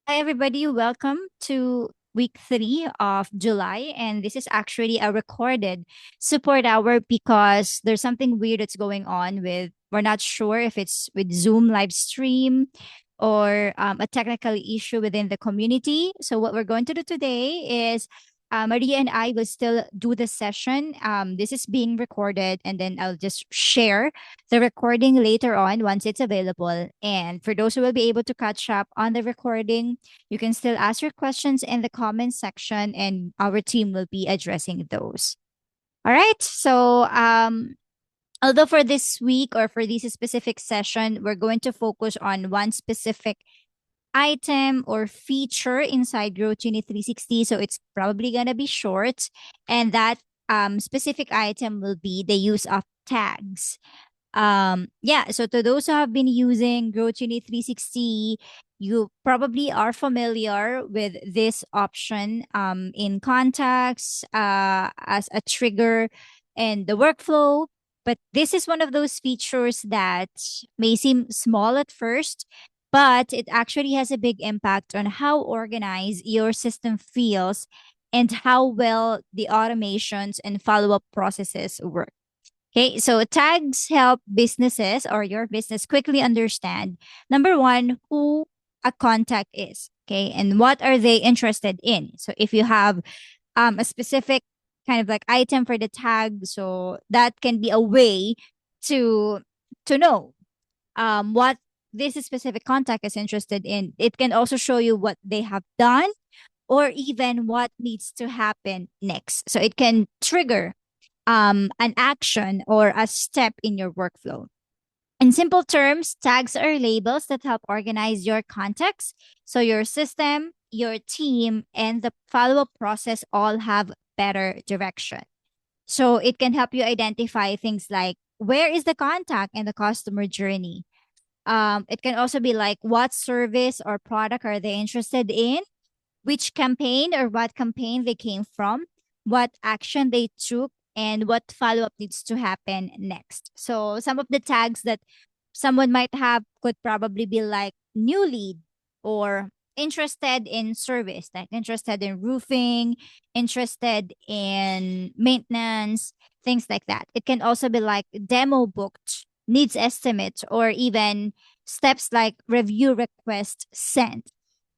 Hi, everybody. Welcome to week 3 of July. And this is actually a recorded support hour because there's something weird that's going on we're not sure if it's with Zoom live stream or a technical issue within the community. So, what we're going to do today is Maria and I will still do the session. This is being recorded, and then I'll just share the recording later on once it's available. And for those who will be able to catch up on the recording, you can still ask your questions in the comments section, and our team will be addressing those. All right. So, although for this week or for this specific session, we're going to focus on one specific item or feature inside Growth Unit 360. So it's probably going to be short. And that specific item will be the use of tags. Yeah, so to those who have been using GrowGenie 360, you probably are familiar with this option in contacts as a trigger and the workflow. But this is one of those features that may seem small at first, but it actually has a big impact on how organized your system feels and how well the automations and follow-up processes work. Okay, so tags help businesses or your business quickly understand number one, who a contact is, okay, and what are they interested in. So if you have a specific kind of like item for the tag, so that can be a way to know what this specific contact is interested in. It can also show you what they have done or even what needs to happen next. So it can trigger an action or a step in your workflow. In simple terms, tags are labels that help organize your context. So your system, your team, and the follow up process all have better direction. So it can help you identify things like where is the contact in the customer journey. It can also be like what service or product are they interested in, which campaign or what campaign they came from, what action they took, and what follow up needs to happen next. So, some of the tags that someone might have could probably be like new lead or interested in service, like interested in roofing, interested in maintenance, things like that. It can also be like demo booked, needs estimate, or even steps like review request sent.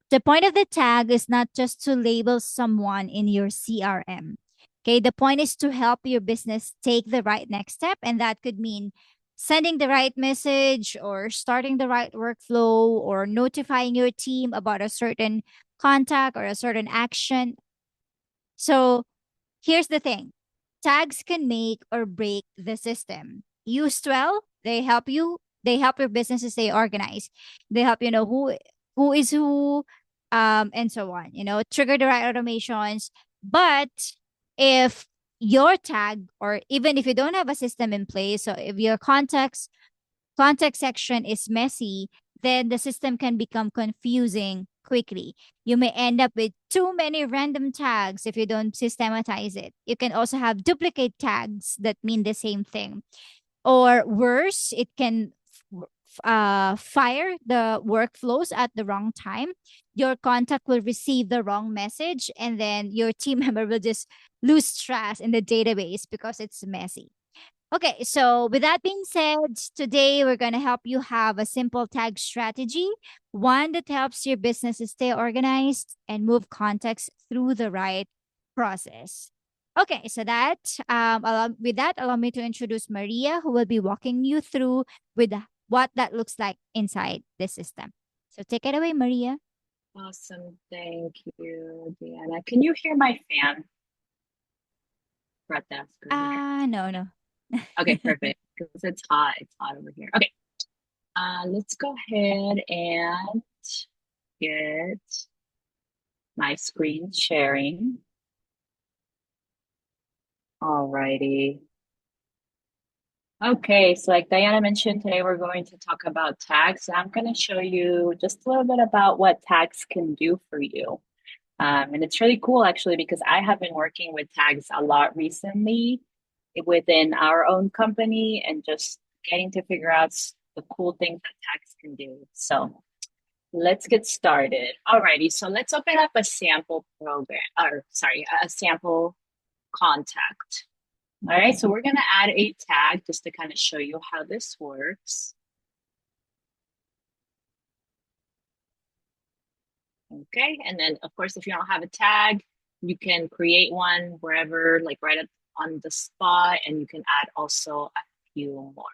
The point of the tag is not just to label someone in your CRM. Okay, the point is to help your business take the right next step, and that could mean sending the right message or starting the right workflow or notifying your team about a certain contact or a certain action. So here's the thing, tags can make or break the system. Used well, they help your business to stay organized. They help you know who is who, and so on. Trigger the right automations. But if your tag, or even if you don't have a system in place, so if your context section is messy, then the system can become confusing quickly. You may end up with too many random tags if you don't systematize it. You can also have duplicate tags that mean the same thing. Or worse, it can fire the workflows at the wrong time. Your contact will receive the wrong message, and then your team member will just lose trust in the database because it's messy. Okay, so with that being said, today we're going to help you have a simple tag strategy, one that helps your business to stay organized and move context through the right process. Okay, so with that, allow me to introduce Maria, who will be walking you through with what that looks like inside the system. So take it away, Maria. Awesome. Thank you, Deanna. Can you hear my fan? We're at the desk earlier. No, no. Okay, perfect. Because it's hot. It's hot over here. Okay. Let's go ahead and get my screen sharing. Alrighty. Okay, so like Diana mentioned, today we're going to talk about tags. I'm going to show you just a little bit about what tags can do for you. And it's really cool actually because I have been working with tags a lot recently within our own company and just getting to figure out the cool things that tags can do. So let's get started. Alrighty, so let's open up a sample program, or sorry, a sample contact. All right, so we're gonna add a tag just to kind of show you how this works. Okay, and then of course, if you don't have a tag, you can create one wherever, like on the spot, and you can add also a few more.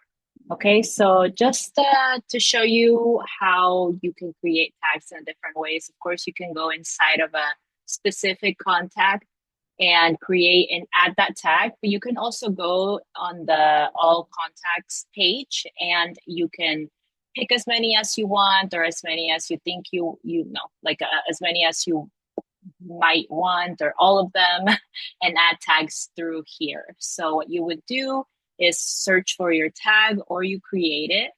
Okay, so just to show you how you can create tags in different ways, of course, you can go inside of a specific contact and create and add that tag, but you can also go on the all contacts page and you can pick as many as you want or as many as you think you know, like as many as you might want or all of them and add tags through here. So what you would do is search for your tag or you create it.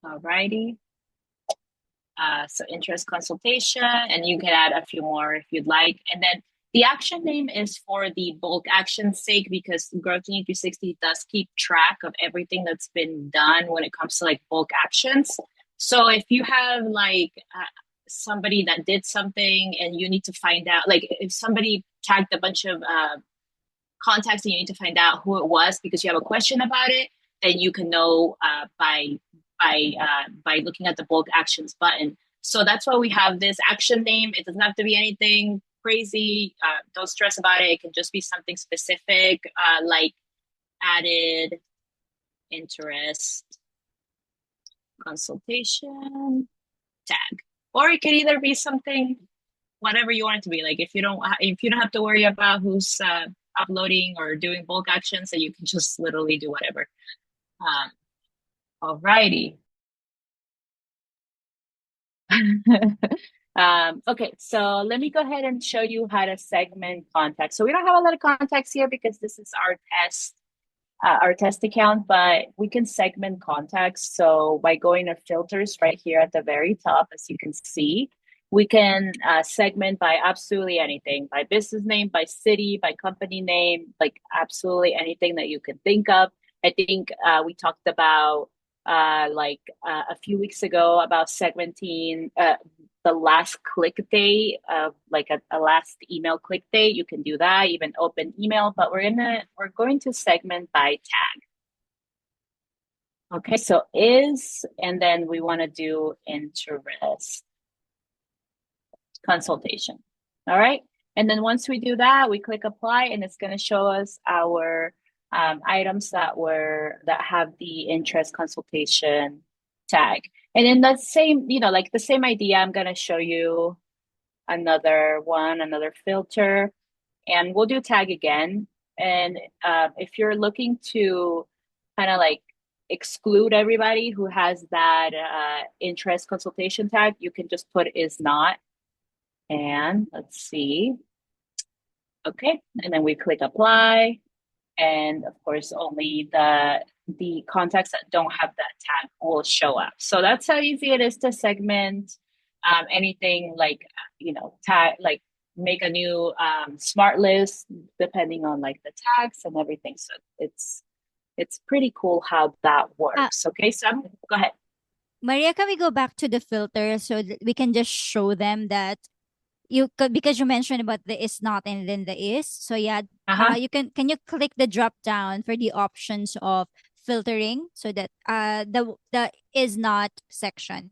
Alrighty. So interest consultation, and you can add a few more if you'd like. And then the action name is for the bulk action sake because Growth 360 does keep track of everything that's been done when it comes to like bulk actions. So if you have like somebody that did something and you need to find out, like if somebody tagged a bunch of contacts and you need to find out who it was because you have a question about it, then you can know by looking at the bulk actions button. So that's why we have this action name. It doesn't have to be anything crazy. Don't stress about it. It can just be something specific, like added interest consultation tag, or it could either be something whatever you want it to be. Like if you don't have to worry about who's uploading or doing bulk actions, so you can just literally do whatever. Alrighty. Okay, so let me go ahead and show you how to segment contacts. So we don't have a lot of contacts here because this is our test account, but we can segment contacts. So by going to filters right here at the very top, as you can see, we can segment by absolutely anything, by business name, by city, by company name, like absolutely anything that you can think of. I think we talked about a few weeks ago about segmenting the last click date of like a last email click date. You can do that, even open email, but we're going to segment by tag. Okay, so and then we want to do interest consultation. All right. And then once we do that, we click apply and it's going to show us our items that have the interest consultation tag. And in the same, like the same idea, I'm going to show you another filter, and we'll do tag again. And if you're looking to kind of like exclude everybody who has that interest consultation tag, you can just put is not. And let's see. Okay, and then we click apply. And of course, only the contacts that don't have that tag will show up. So that's how easy it is to segment anything like, tag, like make a new smart list depending on like the tags and everything. So it's pretty cool how that Uh, works. Okay, so go ahead. Maria, can we go back to the filter so that we can just show them that because you mentioned about the is not and then the is. So yeah, Uh-huh. you can you click the drop down for the options of filtering so that the is not section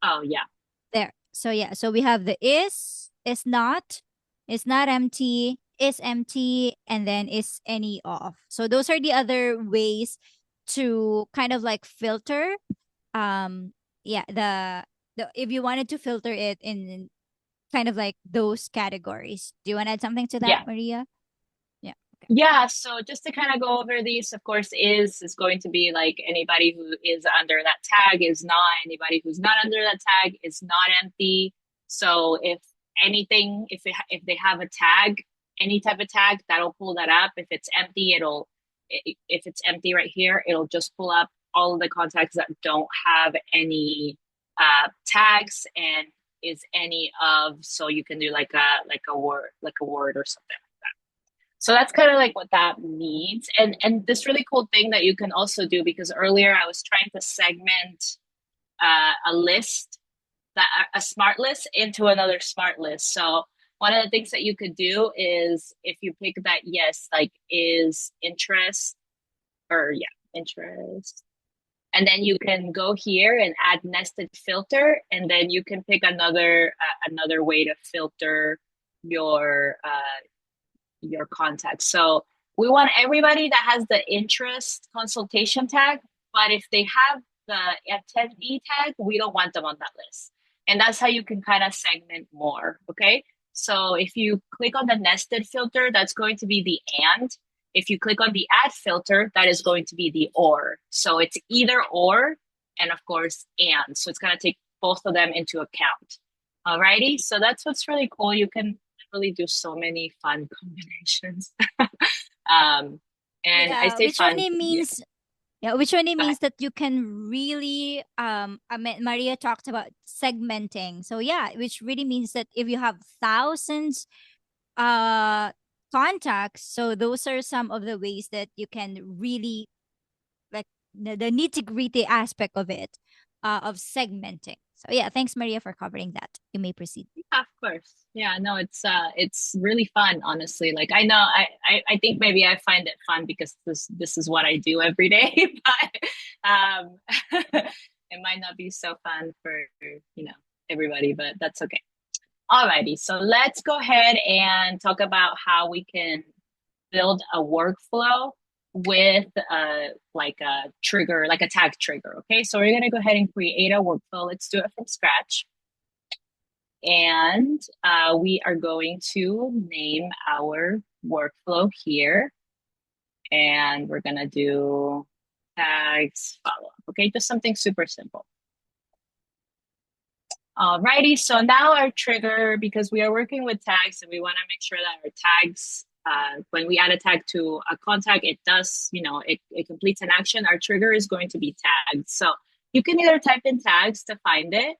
Oh yeah. there. So yeah, so we have the is not empty, is empty, and then is any off. So those are the other ways to kind of like filter. Yeah, the if you wanted to filter it in kind of like those categories. Do you want to add something to that, Yeah. Maria? Yeah. Okay. Yeah, so just to kind of go over these, of course, is going to be like anybody who is under that tag is not, anybody who's not under that tag is not empty. So if anything, if they have a tag, any type of tag, that'll pull that up. If it's empty, if it's empty right here, it'll just pull up all of the contacts that don't have any tags and is any of, so you can do like a word or something. So that's kind of like what that means. And this really cool thing that you can also do, because earlier I was trying to segment a list, that a smart list into another smart list. So one of the things that you could do is if you pick that yes, like is interest or yeah, interest. And then you can go here and add nested filter, and then you can pick another way to filter your contacts. So we want everybody that has the interest consultation tag, but if they have the attendee tag, we don't want them on that list. And that's how you can kind of segment more. Okay. So if you click on the nested filter, that's going to be the and. If you click on the add filter, that is going to be the or. So it's either or, and of course, and. So it's going to take both of them into account. Alrighty. So that's what's really cool. You can really do so many fun combinations. um, and I Yeah, say which fun, only yeah. means yeah, which only Go ahead. means that you can really I mean Maria talked about segmenting. So yeah, which really means that if you have thousands uh contacts, so those are some of the ways that you can really like the nitty-gritty aspect of it, of segmenting. So yeah, thanks Maria for covering that. You may proceed. Yeah, of course. Yeah, no, it's really fun, honestly. Like I know I think maybe I find it fun because this is what I do every day, but it might not be so fun for, you know, everybody, but that's okay. Alrighty, so let's go ahead and talk about how we can build a workflow with like a trigger, like a tag trigger. Okay, so we're gonna go ahead and create a workflow. Let's do it from scratch. And we are going to name our workflow here. And we're gonna do tags follow up. Okay, just something super simple. Alrighty, so now our trigger, because we are working with tags and we want to make sure that our tags, when we add a tag to a contact, it does, you know, it completes an action. Our trigger is going to be tagged. So you can either type in tags to find it.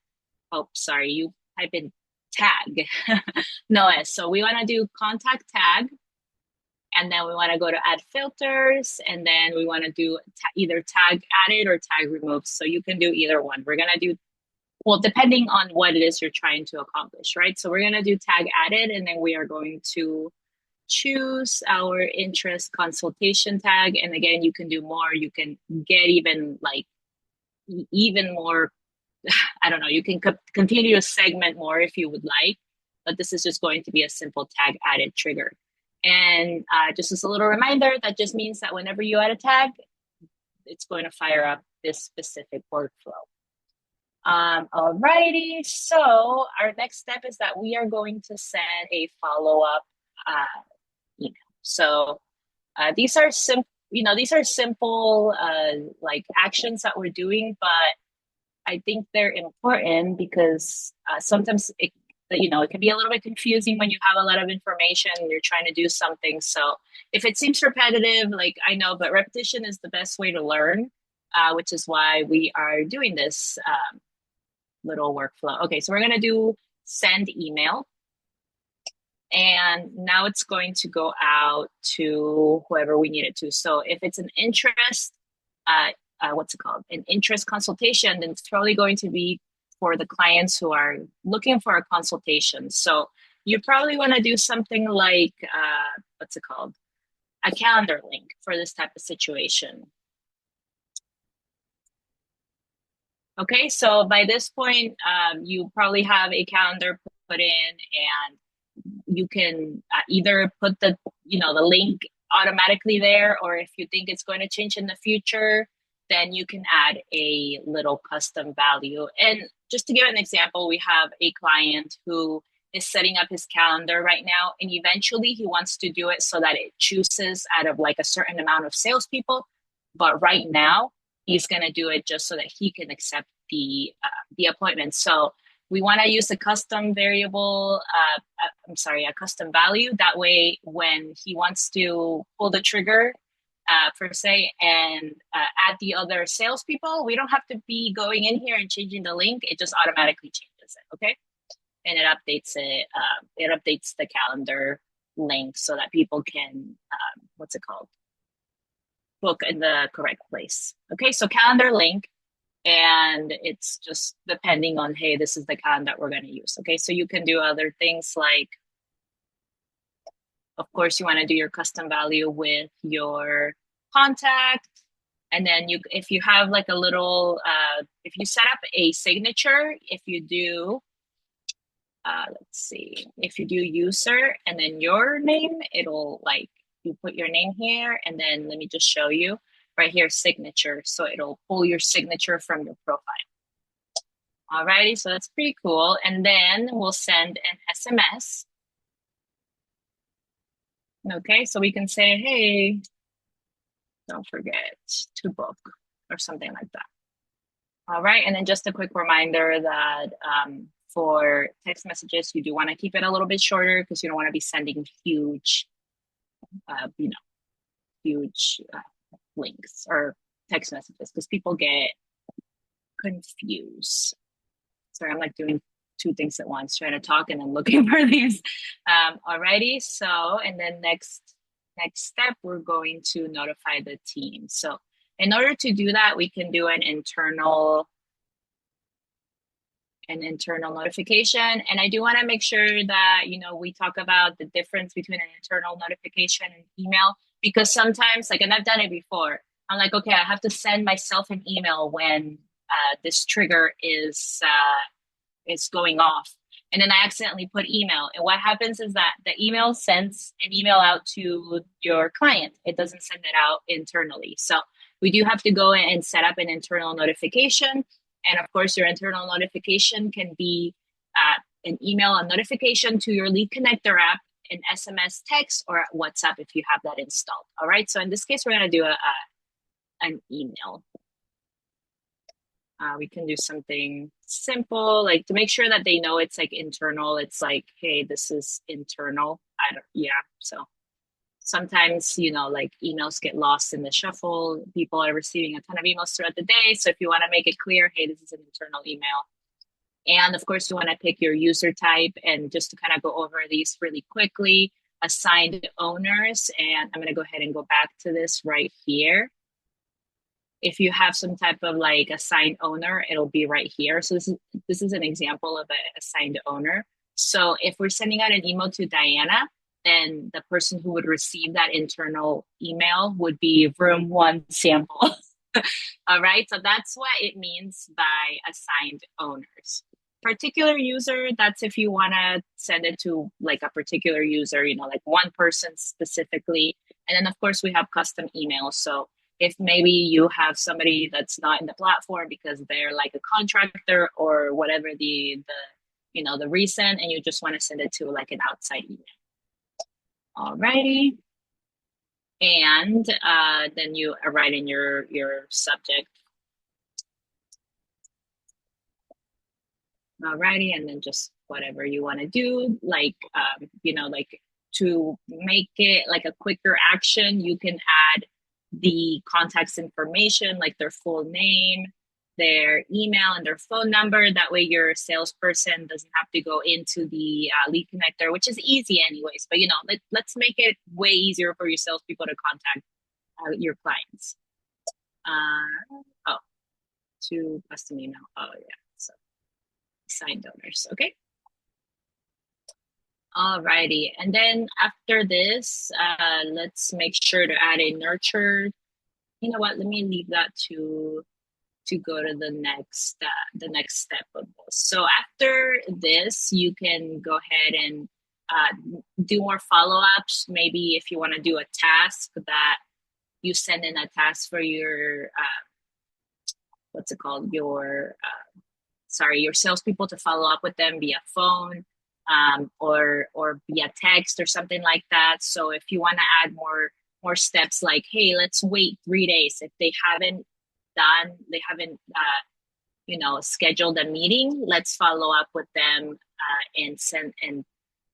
Oh, sorry, you type in tag, no S. So we want to do contact tag, and then we want to go to add filters, and then we want to do either tag added or tag removed. So you can do either one. We're going to do, well, depending on what it is you're trying to accomplish, right? So we're going to do tag added, and then we are going to choose our interest consultation tag. And again, you can do more. You can get even like even more. I don't know. You can continue to segment more if you would like, but this is just going to be a simple tag added trigger. And just as a little reminder, that just means that whenever you add a tag, it's going to fire up this specific workflow. Alrighty, so our next step is that we are going to send a follow-up email. So these are these are simple like actions that we're doing, but I think they're important because sometimes it can be a little bit confusing when you have a lot of information and you're trying to do something. So if it seems repetitive, like I know, but repetition is the best way to learn, which is why we are doing this little workflow. Okay, so we're going to do send email. And now it's going to go out to whoever we need it to. So if it's an interest, what's it called? An interest consultation, then it's probably going to be for the clients who are looking for a consultation. So you probably want to do something like, what's it called? A calendar link for this type of situation. Okay, so by this point, you probably have a calendar put in, and you can either put the link automatically there, or if you think it's going to change in the future, then you can add a little custom value. And just to give an example, we have a client who is setting up his calendar right now, and eventually he wants to do it so that it chooses out of like a certain amount of salespeople. But right now, he's going to do it just so that he can accept the appointment. So we want to use a custom variable, a custom value. That way, when he wants to pull the trigger, per se, and add the other salespeople, we don't have to be going in here and changing the link. It just automatically changes it, okay? And it updates it. It updates the calendar link so that people can, what's it called? Book in the correct place. Okay, so calendar link. And it's just depending on, hey, this is the kind that we're going to use. Okay, so you can do other things like, of course, you want to do your custom value with your contact. And then if you have like a little, if you set up a signature, if you do, let's see, if you do user and then your name, it'll like, you put your name here, and then let me just show you right here, signature. So it'll pull your signature from your profile. Alrighty, so that's pretty cool. And then we'll send an SMS. Okay, so we can say, hey, don't forget to book or something like that. All right, and then just a quick reminder that for text messages, you do want to keep it a little bit shorter because you don't want to be sending huge, huge links or text messages because people get confused. Sorry, I'm like doing two things at once, trying to talk and then looking for these. Alrighty, so and then next step, we're going to notify the team. So in order to do that, we can do an internal notification. And I do want to make sure that, we talk about the difference between an internal notification and email, because sometimes, like, and I've done it before, I'm like, okay, I have to send myself an email when this trigger is going off. And then I accidentally put email. And what happens is that the email sends an email out to your client. It doesn't send it out internally. So we do have to go in and set up an internal notification. And of course, your internal notification can be an email, a notification to your Lead Connector app, an SMS text, or WhatsApp if you have that installed. All right. So in this case, we're going to do an email. We can do something simple, like to make sure that they know it's like internal. It's like, hey, this is internal. So sometimes, like emails get lost in the shuffle. People are receiving a ton of emails throughout the day. So if you want to make it clear, hey, this is an internal email. And of course, you want to pick your user type. And just to kind of go over these really quickly, assigned owners. And I'm going to go ahead and go back to this right here. If you have some type of like assigned owner, it'll be right here. So this is an example of an assigned owner. So if we're sending out an email to Diana, then the person who would receive that internal email would be room 1 sample. All right. So that's what it means by assigned owners. Particular user, that's if you want to send it to like a particular user, like one person specifically. And then of course we have custom emails. So if maybe you have somebody that's not in the platform because they're like a contractor or whatever the reason, and you just want to send it to like an outside email. Alrighty. And then you write in your subject. Alrighty, and then just whatever you want to do, like like to make it like a quicker action, you can add the contact's information, like their full name, their email, and their phone number. That way your salesperson doesn't have to go into the Lead Connector, which is easy anyways. But let's make it way easier for your salespeople to contact your clients. To custom email. Oh yeah, so assigned donors. Okay. Alrighty, and then after this, let's make sure to add a nurture. You know what? Let me leave that to go to the next step of this. So after this, you can go ahead and do more follow-ups. Maybe if you want to do a task that you send in a task for your what's it called? Your salespeople to follow up with them via phone. Or via text or something like that. So if you want to add more steps, like, hey, let's wait 3 days. If they haven't scheduled a meeting, let's follow up with them and send and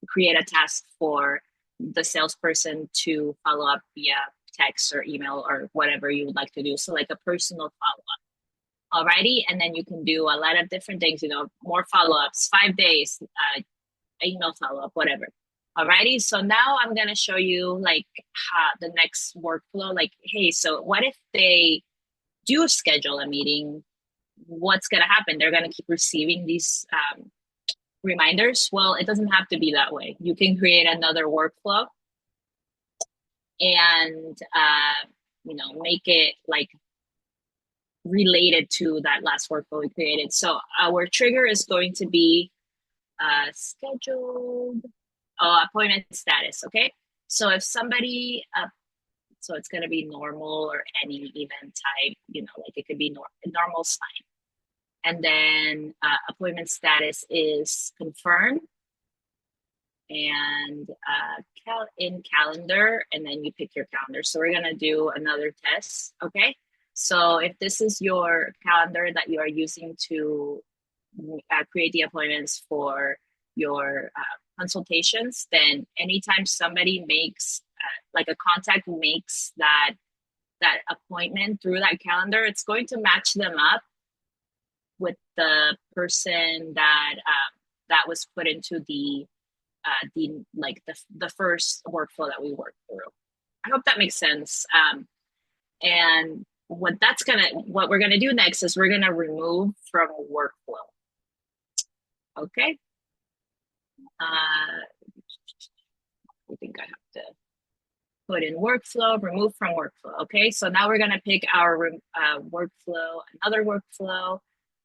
create a task for the salesperson to follow up via text or email or whatever you would like to do. So like a personal follow-up. Alrighty, and then you can do a lot of different things, more follow-ups, 5 days, email follow-up, whatever. Alrighty, so now I'm going to show you like the next workflow. Like, hey, so what if they do schedule a meeting what's going to happen? They're going to keep receiving these reminders. Well, it doesn't have to be that way. You can create another workflow and make it like related to that last workflow we created. So our trigger is going to be scheduled appointment status. Okay. So if somebody, so it's going to be normal or any event type, like it could be normal sign. And then appointment status is confirmed and in calendar, and then you pick your calendar. So we're going to do another test. Okay. So if this is your calendar that you are using to create the appointments for your consultations, then anytime somebody makes like a contact makes that appointment through that calendar, it's going to match them up with the person that was put into the first workflow that we worked through. I hope that makes sense. And what we're gonna do next is we're gonna remove from workflow. Okay. I think I have to put in workflow, remove from workflow. Okay, so now we're gonna pick our workflow, another workflow,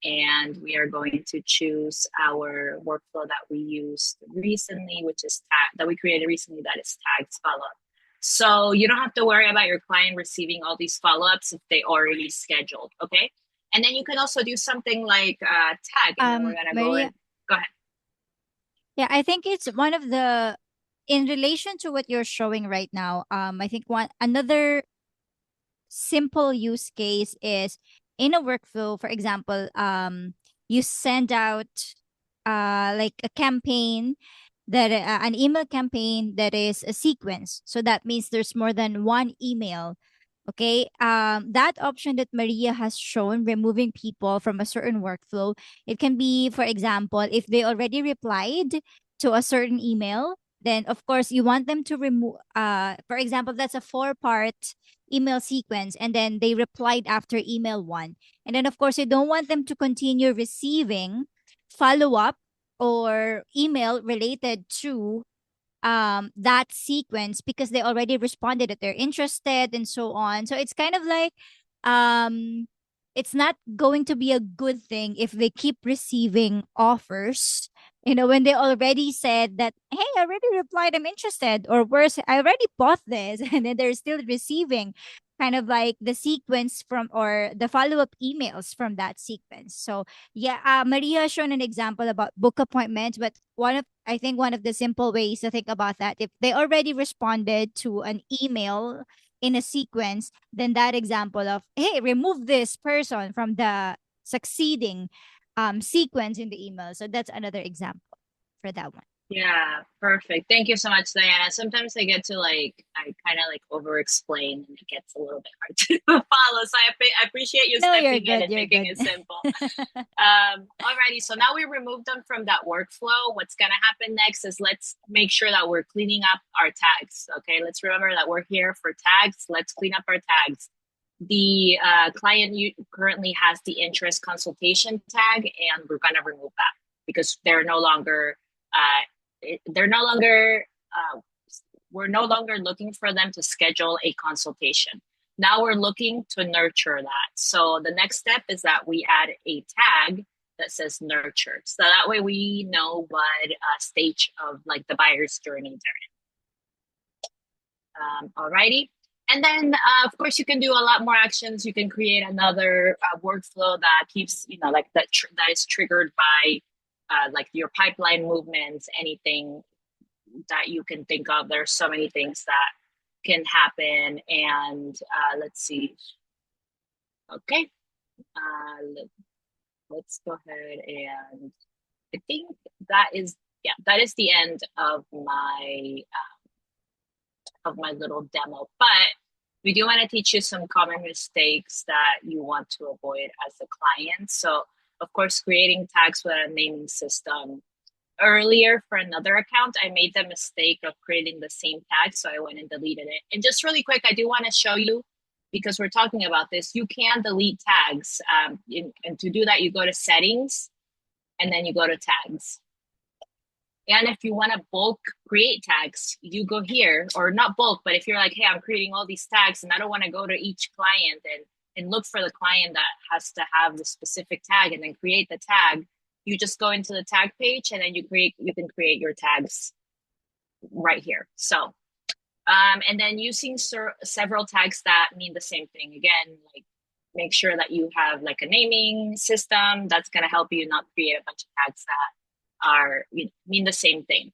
and we are going to choose our workflow that we used recently, which is that we created recently, that is tags follow-up. So you don't have to worry about your client receiving all these follow-ups if they already scheduled. Okay, and then you can also do something like tag, and then we're gonna go Maria, in. Go ahead. yeah, I think it's one of the in relation to what you're showing right now. I think one another simple use case is in a workflow, for example, you send out like a campaign that an email campaign that is a sequence. So that means there's more than one email. Okay. That option that Maria has shown, removing people from a certain workflow, it can be, for example, if they already replied to a certain email, then of course you want them to remove, for example, that's a four-part email sequence, and then they replied after email one. And then, of course, you don't want them to continue receiving follow up or email related to that sequence because they already responded that they're interested and so on. So it's kind of like um it's not going to be a good thing if they keep receiving offers, when they already said that, hey, I already replied, I'm interested, or worse, I already bought this, and then they're still receiving kind of like the sequence from or the follow-up emails from that sequence. So yeah, Maria has shown an example about book appointments, but I think one of the simple ways to think about that, if they already responded to an email in a sequence, then that example of, hey, remove this person from the succeeding sequence in the email. So that's another example for that one. Yeah, perfect. Thank you so much, Diana. Sometimes I kind of like over explain and it gets a little bit hard to follow. So I appreciate you No, you're stepping in good. and You're making good. it simple. Alrighty, so now we removed them from that workflow. What's gonna happen next is let's make sure that we're cleaning up our tags. Okay, let's remember that we're here for tags. Let's clean up our tags. The client currently has the interest consultation tag, and we're gonna remove that because they're no longer we're no longer looking for them to schedule a consultation. Now we're looking to nurture that. So the next step is that we add a tag that says nurture. So that way we know what stage of like the buyer's journey they're in. Alrighty. And then, of course, you can do a lot more actions. You can create another workflow that keeps, that is triggered by like your pipeline movements, anything that you can think of. There's so many things that can happen. And let's see. Okay. Let's go ahead, and I think that is the end of my little demo. But we do want to teach you some common mistakes that you want to avoid as a client. So, of course, creating tags without a naming system. Earlier for another account, I made the mistake of creating the same tag, so I went and deleted it. And just really quick, I do want to show you because we're talking about this, you can delete tags. And to do that, you go to settings and then you go to tags. And if you want to bulk create tags, you go here, or not bulk, but if you're like, hey, I'm creating all these tags and I don't want to go to each client and look for the client that has to have the specific tag and then create the tag, you just go into the tag page and then you can create your tags right here. So and then using several tags that mean the same thing. Again, like make sure that you have like a naming system that's going to help you not create a bunch of tags that are mean the same thing.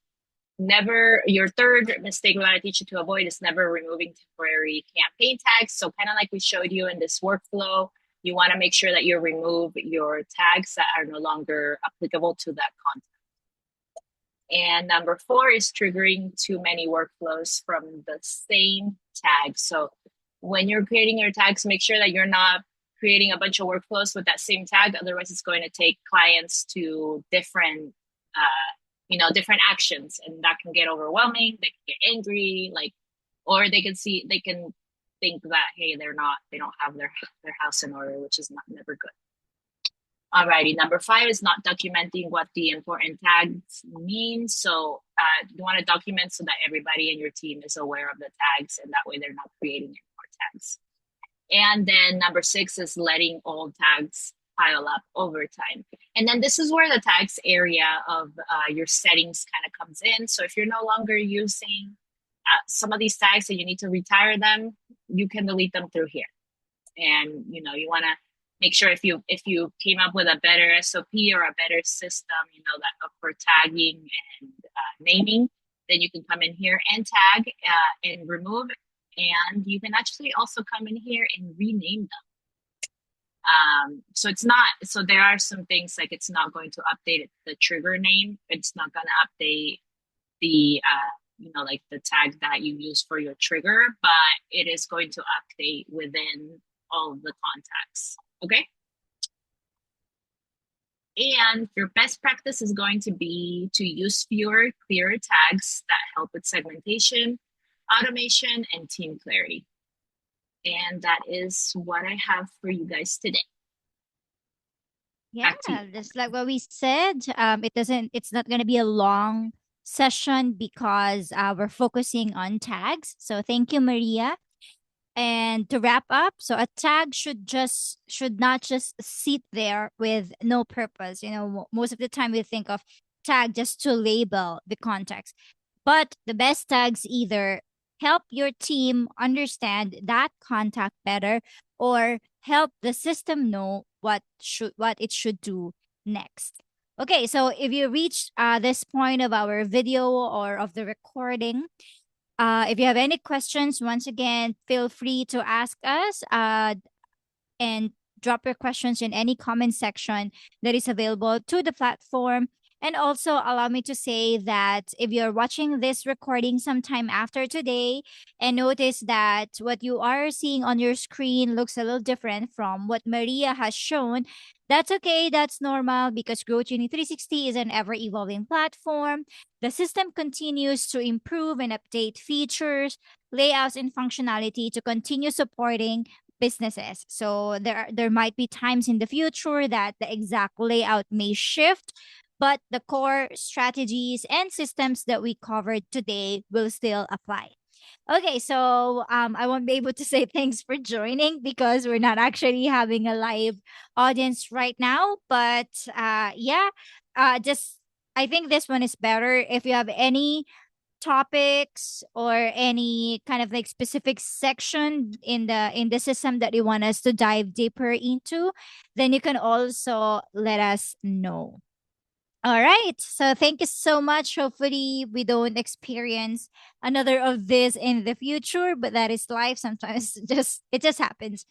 Never, your third mistake we want to teach you to avoid is never removing temporary campaign tags. So kind of like we showed you in this workflow, you want to make sure that you remove your tags that are no longer applicable to that content. And number four is triggering too many workflows from the same tag. So when you're creating your tags, make sure that you're not creating a bunch of workflows with that same tag. Otherwise, it's going to take clients to different, different actions, and that can get overwhelming. They can get angry, or they can think that, hey, they don't have their house in order, which is never good. Alrighty, number five is not documenting what the important tags mean. So you want to document so that everybody in your team is aware of the tags, and that way they're not creating any more tags. And then number six is letting old tags pile up over time. And then this is where the tags area of your settings kind of comes in. So if you're no longer using some of these tags and you need to retire them, you can delete them through here. And you want to make sure if you came up with a better SOP or a better system, that for tagging and naming, then you can come in here and tag and remove, and you can actually also come in here and rename them. So there are some things like it's not going to update the trigger name. It's not going to update the like the tag that you use for your trigger, but it is going to update within all of the contacts. Okay. And your best practice is going to be to use fewer, clearer tags that help with segmentation, automation, and team clarity. And that is what I have for you guys today. Yeah, just like what we said, it's not going to be a long session because we're focusing on tags. So thank you, Maria. And to wrap up, so a tag should not just sit there with no purpose. Most of the time we think of tag just to label the context. But the best tags either help your team understand that contact better or help the system know what it should do next. Okay, so if you reach this point of our video or of the recording, if you have any questions, once again, feel free to ask us and drop your questions in any comment section that is available to the platform. And also, allow me to say that if you're watching this recording sometime after today and notice that what you are seeing on your screen looks a little different from what Maria has shown, that's okay. That's normal because Growth Uni 360 is an ever evolving platform. The system continues to improve and update features, layouts, and functionality to continue supporting businesses. So there might be times in the future that the exact layout may shift, but the core strategies and systems that we covered today will still apply. Okay, so I won't be able to say thanks for joining because we're not actually having a live audience right now. But just I think this one is better. If you have any topics or any kind of like specific section in the system that you want us to dive deeper into, then you can also let us know. All right. So thank you so much. Hopefully we don't experience another of this in the future, but that is life. Sometimes it just happens.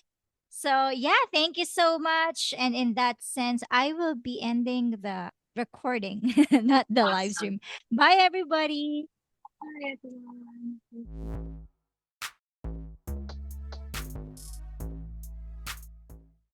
So yeah, thank you so much. And in that sense, I will be ending the recording, not the live Awesome. stream. Bye everybody. Bye, everyone.